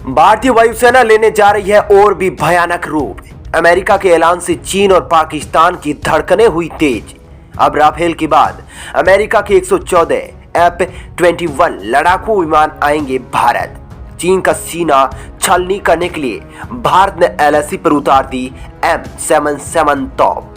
भारतीय वायुसेना लेने जा रही है और भी भयानक रूप। अमेरिका के ऐलान से चीन और पाकिस्तान की धड़कनें हुई तेज। अब राफेल के बाद अमेरिका के 114 F-21 लड़ाकू विमान आएंगे भारत। चीन का सीना छलनी करने के लिए भारत ने LAC पर उतार दी M77 तोप।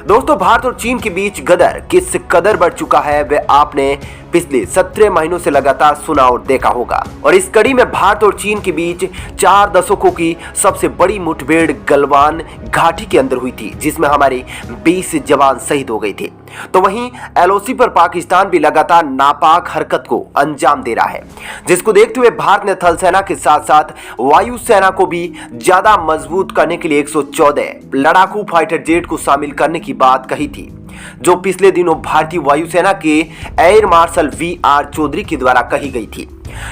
दोस्तों, भारत और चीन के बीच गदर किस कदर बढ़ चुका है वह आपने पिछले 17 महीनों से लगातार सुना और देखा होगा। और इस कड़ी में भारत और चीन के बीच 4 दशकों की सबसे बड़ी मुठभेड़ गलवान घाटी के अंदर हुई थी, जिसमें हमारे 20 जवान शहीद हो गए थे। तो वहीं LOC पर पाकिस्तान भी लगातार नापाक हरकत को अंजाम दे रहा है, जिसको देखते हुए भारत ने थल सेना के साथ साथ वायुसेना को भी ज्यादा मजबूत करने के लिए 114 लड़ाकू फाइटर जेट को शामिल करने की बात कही थी, जो पिछले दिनों भारतीय वायुसेना के एयर मार्शल VR चौधरी के द्वारा कही गई थी।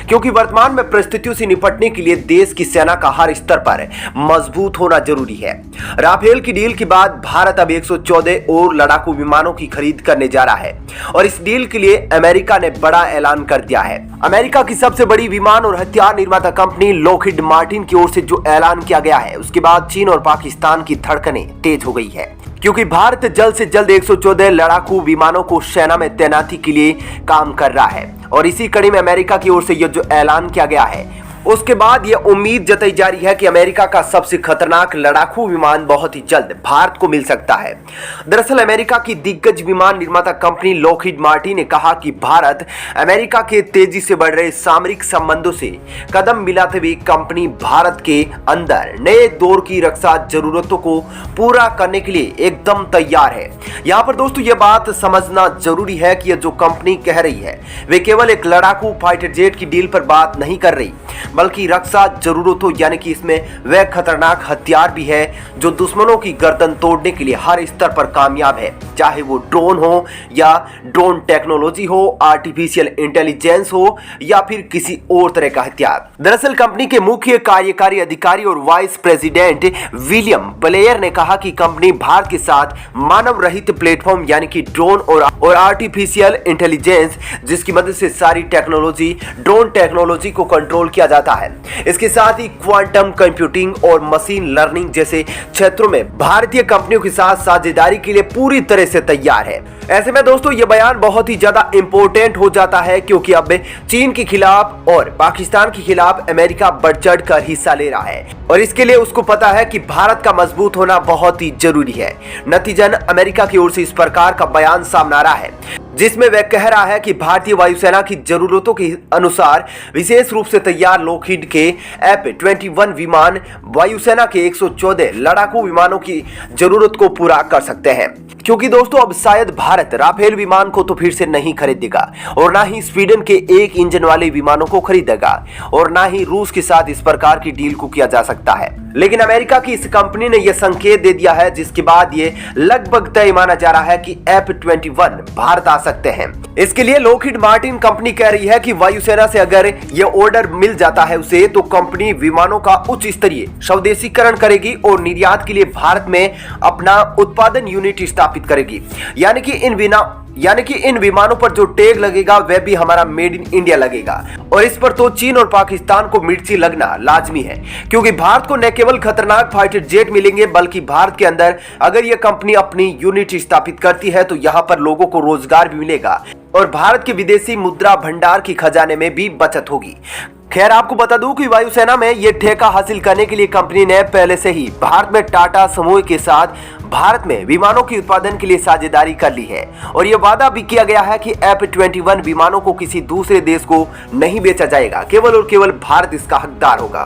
क्योंकि वर्तमान में परिस्थितियों से निपटने के लिए देश की सेना का हर स्तर पर मजबूत होना जरूरी है। राफेल की डील के बाद भारत अब 114 और लड़ाकू विमानों की खरीद करने जा रहा है और इस डील के लिए अमेरिका ने बड़ा ऐलान कर दिया है। अमेरिका की सबसे बड़ी विमान और हथियार निर्माता कंपनी लॉकहीड मार्टिन की ओर से जो ऐलान किया गया है, उसके बाद चीन और पाकिस्तान की धड़कनें तेज हो गई है, क्योंकि भारत जल्द से जल्द 114 लड़ाकू विमानों को सेना में तैनाती के लिए काम कर रहा है। और इसी कड़ी में अमेरिका की ओर से यह जो ऐलान किया गया है, उसके बाद यह उम्मीद जताई जा रही है कि अमेरिका का सबसे खतरनाक लड़ाकू विमान बहुत ही जल्द भारत को मिल सकता है। दरअसल अमेरिका की दिग्गज विमान निर्माता कंपनी लॉकहीड मार्टिन ने कहा कि भारत अमेरिका के तेजी से बढ़ रहे सामरिक संबंधों से कदम मिलाते हुए कंपनी भारत के अंदर नए दौर की रक्षा जरूरतों को पूरा करने के लिए एकदम तैयार है। यहाँ पर दोस्तों यह बात समझना जरूरी है कि यह जो कंपनी कह रही है वे केवल एक लड़ाकू फाइटर जेट की डील पर बात नहीं कर रही, बल्कि रक्षा जरूरतों यानी कि इसमें वह खतरनाक हथियार भी है जो दुश्मनों की गर्दन तोड़ने के लिए हर स्तर पर कामयाब है, चाहे वो ड्रोन हो या ड्रोन टेक्नोलॉजी हो, आर्टिफिशियल इंटेलिजेंस हो या फिर किसी और तरह का हथियार। दरअसल कंपनी के मुख्य कार्यकारी अधिकारी और वाइस प्रेसिडेंट विलियम ब्लेयर ने कहा कि कंपनी भारत के साथ मानव रहित प्लेटफॉर्म यानी कि ड्रोन और आर्टिफिशियल इंटेलिजेंस, जिसकी मदद से सारी टेक्नोलॉजी ड्रोन टेक्नोलॉजी को कंट्रोल किया जाता है, इसके साथ ही क्वांटम कंप्यूटिंग और मशीन लर्निंग जैसे क्षेत्रों में भारतीय कंपनियों के साथ साझेदारी के लिए पूरी तरह से तैयार है। ऐसे में दोस्तों यह बयान बहुत ही ज्यादा इंपॉर्टेंट हो जाता है, क्योंकि अब चीन के खिलाफ और पाकिस्तान के खिलाफ अमेरिका बढ़ चढ़ कर हिस्सा ले रहा है और इसके लिए उसको पता है कि भारत का मजबूत होना बहुत ही जरूरी है। नतीजन अमेरिका की ओर से इस प्रकार का बयान सामने आ रहा है, जिसमें वह कह रहा है कि भारतीय वायुसेना की जरूरतों के अनुसार विशेष रूप से तैयार लॉकहीड के F-21 विमान वायुसेना के 114 लड़ाकू विमानों की जरूरत को पूरा कर सकते हैं। क्योंकि दोस्तों अब शायद भारत राफेल विमान को तो फिर से नहीं खरीदेगा और ना ही स्वीडन के एक इंजन वाले विमानों को खरीदेगा और ना ही रूस के साथ इस प्रकार की डील को किया जा सकता है। लेकिन अमेरिका की इस कंपनी ने यह संकेत दे दिया है, जिसके बाद ये लगभग तय माना जा रहा है कि F-21 भारत आ सकते हैं। इसके लिए लॉकहीड मार्टिन कंपनी कह रही है कि वायुसेना से अगर यह ऑर्डर मिल जाता है उसे, तो कंपनी विमानों का उच्च स्तरीय स्वदेशीकरण करेगी और निर्यात के लिए भारत में अपना उत्पादन यूनिट स्थापित करेगी। यानी कि इन विमानों पर जो टैग लगेगा वह भी हमारा मेड इन इंडिया लगेगा। और इस पर तो चीन और पाकिस्तान को मिर्ची लगना लाजमी है, क्योंकि भारत को न केवल खतरनाक फाइटर जेट मिलेंगे, बल्कि भारत के अंदर अगर यह कंपनी अपनी यूनिट स्थापित करती है तो यहाँ पर लोगों को रोजगार भी मिलेगा और भारत के विदेशी मुद्रा भंडार की खजाने में भी बचत होगी। खैर, आपको बता दूं कि वायुसेना में यह ठेका हासिल करने के लिए कंपनी ने पहले से ही भारत में टाटा समूह के साथ भारत में विमानों के उत्पादन के लिए साझेदारी कर ली है और यह वादा भी किया गया है कि F-21 विमानों को किसी दूसरे देश को नहीं बेचा जाएगा, केवल और केवल भारत इसका हकदार होगा।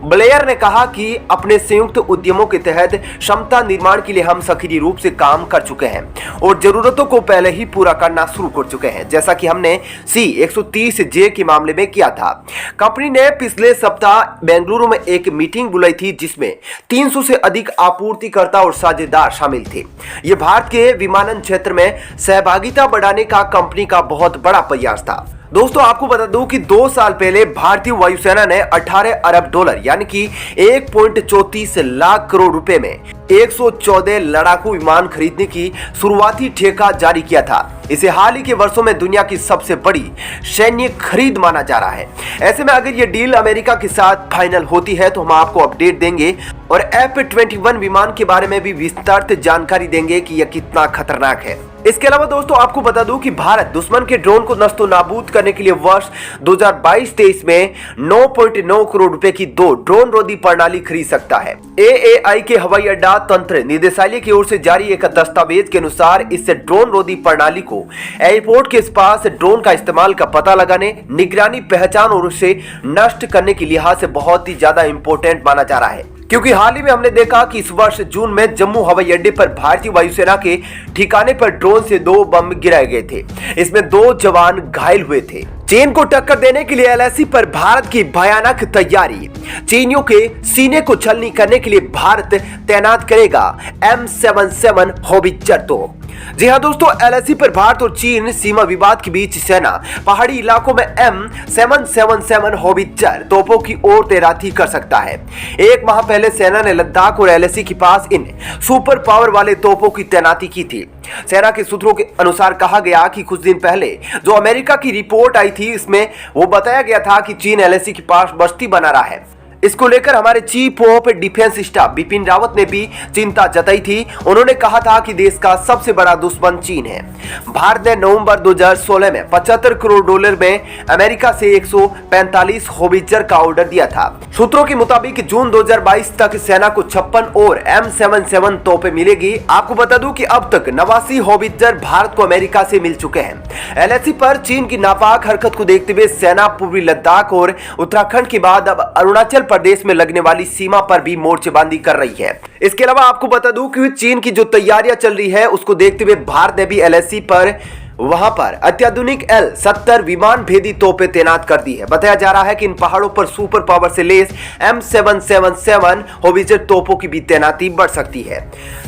ब्लेयर ने कहा कि अपने संयुक्त उद्यमों के तहत क्षमता निर्माण के लिए हम सक्रिय रूप से काम कर चुके हैं और जरूरतों को पहले ही पूरा करना शुरू कर चुके हैं, जैसा कि हमने C-130J के मामले में किया था। कंपनी ने पिछले सप्ताह बेंगलुरु में एक मीटिंग बुलाई थी, जिसमें 300 से अधिक आपूर्तिकर्ता और साझेदार शामिल थे। यह भारत के विमानन क्षेत्र में सहभागिता बढ़ाने का कंपनी का बहुत बड़ा प्रयास था। दोस्तों आपको बता दूं कि 2 साल पहले भारतीय वायुसेना ने 18 अरब डॉलर यानी कि 1.34 लाख करोड़ रुपए में 114 लड़ाकू विमान खरीदने की शुरुआती ठेका जारी किया था। इसे हाल ही के वर्षों में दुनिया की सबसे बड़ी सैन्य खरीद माना जा रहा है। ऐसे में अगर ये डील अमेरिका के साथ फाइनल होती है तो हम आपको अपडेट देंगे और F-21 विमान के बारे में भी विस्तारित जानकारी देंगे कि यह कितना खतरनाक है। इसके अलावा दोस्तों आपको बता दूं कि भारत दुश्मन के ड्रोन को नष्टो नाबूद करने के लिए वर्ष 2022-23 में 9.9 करोड़ रुपए की 2 ड्रोन रोधी प्रणाली खरीद सकता है। AAI के हवाई अड्डा तंत्र निदेशालय की ओर से जारी एक दस्तावेज के अनुसार इस ड्रोन रोधी प्रणाली को एयरपोर्ट के पास ड्रोन का इस्तेमाल का पता लगाने, निगरानी, पहचान और उसे नष्ट करने के लिहाज से बहुत ही ज्यादा इंपॉर्टेंट माना जा रहा है। क्योंकि हाल ही में हमने देखा कि इस वर्ष जून में जम्मू हवाई अड्डे पर भारतीय वायुसेना के ठिकाने पर ड्रोन से 2 बम गिराए गए थे। इसमें 2 जवान घायल हुए थे। चीन को टक्कर देने के लिए LAC पर भारत की भयानक तैयारी। चीनियों के सीने को छलनी करने के लिए भारत तैनात करेगा M77 होवित्जर तोप। जी हां दोस्तों, LAC पर भारत और चीन सीमा विवाद के बीच सेना पहाड़ी इलाकों में M777 होवित्जर तोपों की ओर तैनाती कर सकता है। 1 माह पहले सेना ने लद्दाख और LAC के पास इन सुपर पावर वाले तोपों की तैनाती की थी। सेना के सूत्रों के अनुसार कहा गया कि कुछ दिन पहले जो अमेरिका की रिपोर्ट आई थी, इसमें वो बताया गया था कि चीन LAC के पास बस्ती बना रहा है। इसको लेकर हमारे chief of defence staff Bipin Rawat ने भी चिंता जताई थी। उन्होंने कहा था कि देश का सबसे बड़ा दुश्मन चीन है। भारत ने नवंबर 2016 में 75 करोड़ डॉलर में अमेरिका से 145 होवित्जर का ऑर्डर दिया था। सूत्रों के मुताबिक जून 2022 तक सेना को 56 और M77 तोपें मिलेगी। आपको बता दूं कि अब तक 89 होवित्जर भारत को अमेरिका से मिल चुके हैं। LAC पर चीन की नापाक हरकत को देखते हुए सेना पूर्वी लद्दाख और उत्तराखंड के बाद अब अरुणाचल प्रदेश में लगने वाली सीमा पर भी मोर्चेबंदी कर रही है। इसके अलावा आपको बता दूं कि चीन की जो तैयारियां चल रही है उसको देखते हुए भारत ने भी LAC पर वहां पर अत्याधुनिक L-70 विमान भेदी तोपें तैनात कर दी है। बताया जा रहा है कि इन पहाड़ों पर सुपर पावर से लेस M777 होवित्जर तोपों की भी तैनाती बढ़ सकती है।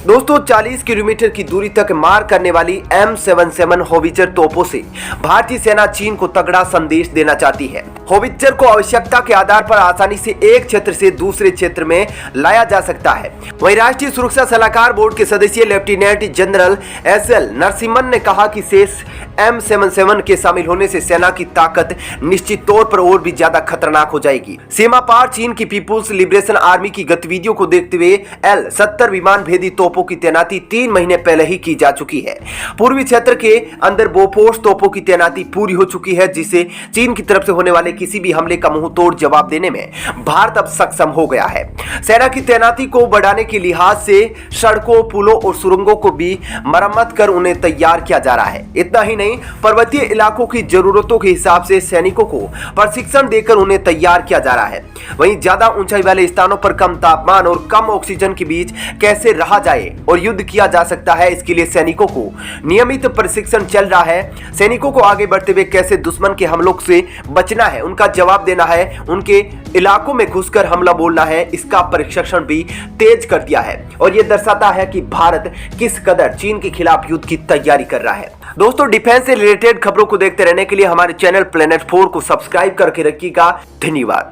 दोस्तों 40 किलोमीटर की दूरी तक मार करने वाली M77 होवित्जर तोपों से भारतीय सेना चीन को तगड़ा संदेश देना चाहती है। होवित्जर को आवश्यकता के आधार पर आसानी से एक क्षेत्र से दूसरे क्षेत्र में लाया जा सकता है। वहीं राष्ट्रीय सुरक्षा सलाहकार बोर्ड के सदस्य लेफ्टिनेंट जनरल SL नरसिम्हन ने कहा कि शेष M77 के शामिल होने से सेना की ताकत निश्चित तौर पर और भी ज्यादा खतरनाक हो जाएगी। सीमा पार चीन की पीपुल्स लिबरेशन आर्मी की गतिविधियों को देखते हुए L-70 विमान भेदी तोपों की तैनाती 3 महीने पहले ही की जा चुकी है। पूर्वी क्षेत्र के अंदर बोफोर्स तोपों की तैनाती पूरी हो चुकी है, जिससे चीन की तरफ से होने वाले किसी भी हमले का मुंह तोड़ जवाब देने में भारत अब सक्षम हो गया है। सेना की तैनाती को बढ़ाने के लिहाज से सड़कों, पुलों और सुरंगों को भी मरम्मत कर उन्हें तैयार किया जा रहा है। इतना ही नहीं, पर्वतीय इलाकों की जरूरतों के हिसाब से सैनिकों को प्रशिक्षण देकर उन्हें तैयार किया जा रहा है। वहीं ज्यादा ऊंचाई वाले स्थानों पर कम तापमान और कम ऑक्सीजन के बीच कैसे रहा जाए और युद्ध किया जा सकता है, इसके लिए सैनिकों को नियमित प्रशिक्षण चल रहा है। सैनिकों को आगे बढ़ते हुए कैसे दुश्मन के हमलों से बचना है, उनका जवाब देना है, उनके इलाकों में घुसकर हमला बोलना है, इसका प्रशिक्षण भी तेज कर दिया है। और यह दर्शाता है कि भारत किस कदर चीन के खिलाफ युद्ध की तैयारी कर रहा है। दोस्तों डिफेंस से रिलेटेड खबरों को देखते रहने के लिए हमारे चैनल प्लेनेट 4 को सब्सक्राइब करके रखिएगा। धन्यवाद।